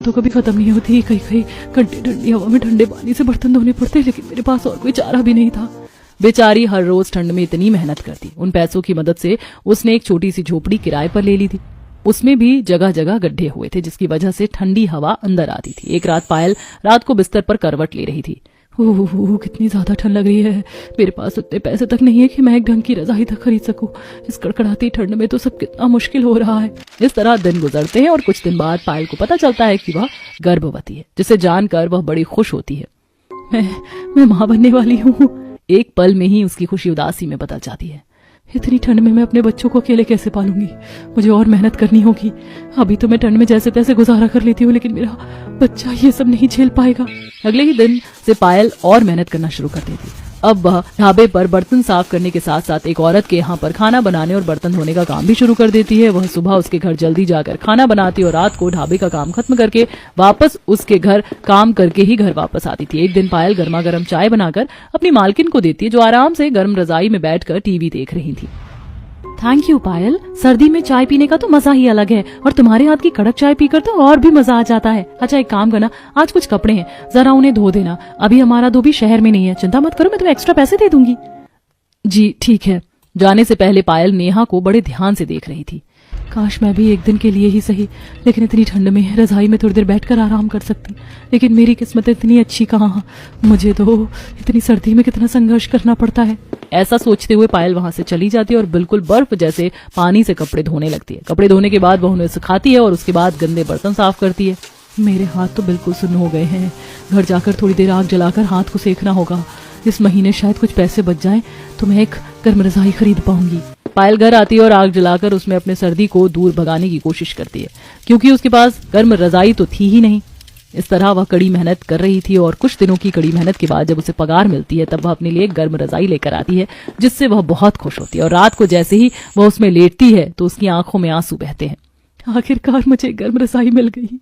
तो कभी खत्म नहीं होती। कहीं कहीं घंटे ठंडी हवा में ठंडे पानी से बर्तन धोने पड़ते, लेकिन मेरे पास और कोई चारा भी नहीं था। बेचारी हर रोज ठंड में इतनी मेहनत करती। उन पैसों की मदद से उसने एक छोटी सी झोपड़ी किराए पर ले ली थी। उसमें भी जगह जगह गड्ढे हुए थे, जिसकी वजह से ठंडी हवा अंदर आती थी। एक रात पायल रात को बिस्तर पर करवट ले रही थी। ओह, कितनी ज्यादा ठंड लग रही है। मेरे पास उतने पैसे तक नहीं है कि मैं एक ढंग की रजाई तक खरीद सकूं। इस कड़कड़ाती ठंड में तो सब कितना मुश्किल हो रहा है। इस तरह दिन गुजरते हैं और कुछ दिन बाद पायल को पता चलता है कि वह गर्भवती है, जिसे जानकर वह बड़ी खुश होती है। मैं मां बनने वाली हूँ। एक पल में ही उसकी खुशी उदासी में बदल जाती है। इतनी ठंड में मैं अपने बच्चों को अकेले कैसे पालूंगी? मुझे और मेहनत करनी होगी। अभी तो मैं ठंड में जैसे तैसे गुजारा कर लेती हूँ, लेकिन मेरा बच्चा ये सब नहीं झेल पाएगा। अगले ही दिन से पायल और मेहनत करना शुरू कर देती। अब वह ढाबे पर बर्तन साफ करने के साथ साथ एक औरत के यहाँ पर खाना बनाने और बर्तन धोने का काम भी शुरू कर देती है। वह सुबह उसके घर जल्दी जाकर खाना बनाती और रात को ढाबे का काम खत्म करके वापस उसके घर काम करके ही घर वापस आती थी। एक दिन पायल गर्मा गर्म चाय बनाकर अपनी मालकिन को देती है, जो आराम से गर्म रजाई में बैठकर टीवी देख रही थी। थैंक यू पायल, सर्दी में चाय पीने का तो मजा ही अलग है, और तुम्हारे हाथ की कड़क चाय पीकर तो और भी मजा आ जाता है। अच्छा एक काम करना, आज कुछ कपड़े हैं, जरा उन्हें धो देना। अभी हमारा धोबी शहर में नहीं है। चिंता मत करो, मैं तुम्हें एक्स्ट्रा पैसे दे दूंगी। जी ठीक है। जाने से पहले पायल नेहा को बड़े ध्यान से देख रही थी। काश मैं भी एक दिन के लिए ही सही, लेकिन इतनी ठंड में रजाई में थोड़ी देर बैठकर आराम कर सकती। लेकिन मेरी किस्मत इतनी अच्छी कहाँ, मुझे तो इतनी सर्दी में कितना संघर्ष करना पड़ता है। ऐसा सोचते हुए पायल वहां से चली जाती है और बिल्कुल बर्फ जैसे पानी से कपड़े धोने लगती है। कपड़े धोने के बाद वह उन्हें सुखाती है और उसके बाद गंदे बर्तन साफ करती है। मेरे हाथ तो बिल्कुल सुन्न हो गए हैं। घर जाकर थोड़ी देर आग जलाकर हाथ को सेकना होगा। इस महीने शायद कुछ पैसे बच जाएं तो मैं एक गर्म रजाई खरीद पाऊंगी। पायल घर आती है और आग जलाकर उसमें अपने सर्दी को दूर भगाने की कोशिश करती है, क्योंकि उसके पास गर्म रजाई तो थी ही नहीं। इस तरह वह कड़ी मेहनत कर रही थी और कुछ दिनों की कड़ी मेहनत के बाद जब उसे पगार मिलती है, तब वह अपने लिए गर्म रजाई लेकर आती है, जिससे वह बहुत खुश होती है। और रात को जैसे ही वह उसमें लेटती है तो उसकी आंखों में आंसू बहते हैं। आखिरकार मुझे गर्म रजाई मिल गई।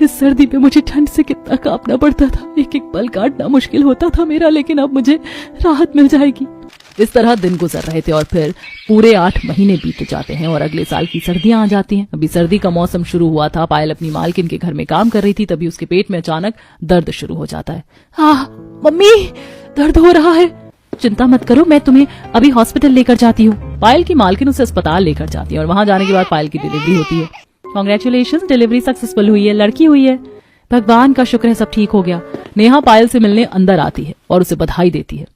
इस सर्दी में मुझे ठंड से कितना कांपना पड़ता था। एक एक पल काटना मुश्किल होता था मेरा, लेकिन अब मुझे राहत मिल जाएगी। इस तरह दिन गुजर रहे थे और फिर पूरे 8 महीने बीत जाते हैं और अगले साल की सर्दियां आ जाती हैं। अभी सर्दी का मौसम शुरू हुआ था। पायल अपनी मालकिन के घर में काम कर रही थी, तभी उसके पेट में अचानक दर्द शुरू हो जाता है। मम्मी, दर्द हो रहा है। चिंता मत करो, मैं तुम्हें अभी हॉस्पिटल लेकर जाती हूँ। पायल की मालकिन उसे अस्पताल लेकर जाती है और वहां जाने के बाद पायल की डिलीवरी होती है। कांग्रेचुलेशंस, डिलीवरी सक्सेसफुल हुई है, लड़की हुई है। भगवान का शुक्र है, सब ठीक हो गया। नेहा पायल से मिलने अंदर आती है और उसे बधाई देती है।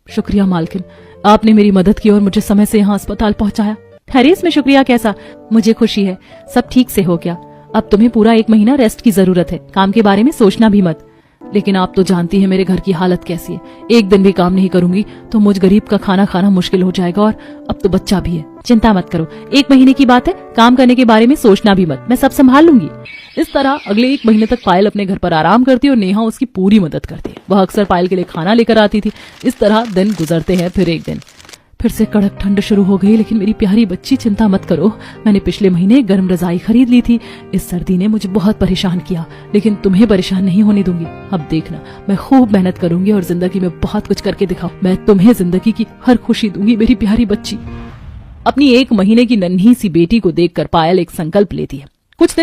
शुक्रिया मालकिन, आपने मेरी मदद की और मुझे समय से यहाँ अस्पताल पहुंचाया। अरे इसमें शुक्रिया कैसा, मुझे खुशी है सब ठीक से हो गया। अब तुम्हें पूरा 1 महीना रेस्ट की जरूरत है, काम के बारे में सोचना भी मत। लेकिन आप तो जानती हैं मेरे घर की हालत कैसी है। एक दिन भी काम नहीं करूंगी तो मुझ गरीब का खाना खाना मुश्किल हो जाएगा, और अब तो बच्चा भी है। चिंता मत करो, 1 महीने की बात है, काम करने के बारे में सोचना भी मत, मैं सब संभाल लूंगी। इस तरह अगले 1 महीने तक पायल अपने घर पर आराम करती और नेहा उसकी पूरी मदद करती है। वह अक्सर पायल के लिए खाना लेकर आती थी। इस तरह दिन गुजरते हैं। फिर एक दिन फिर से कड़क ठंड शुरू हो गई। लेकिन मेरी प्यारी बच्ची, चिंता मत करो, मैंने पिछले महीने गर्म रजाई खरीद ली थी। इस सर्दी ने मुझे बहुत परेशान किया, लेकिन तुम्हें परेशान नहीं होने दूंगी। अब देखना, मैं खूब मेहनत करूंगी और जिंदगी में बहुत कुछ करके दिखाऊं। मैं तुम्हें जिंदगी की हर खुशी दूंगी मेरी प्यारी बच्ची। अपनी 1 महीने की नन्ही सी बेटी को देखकर पायल एक संकल्प लेती है। कुछ दिन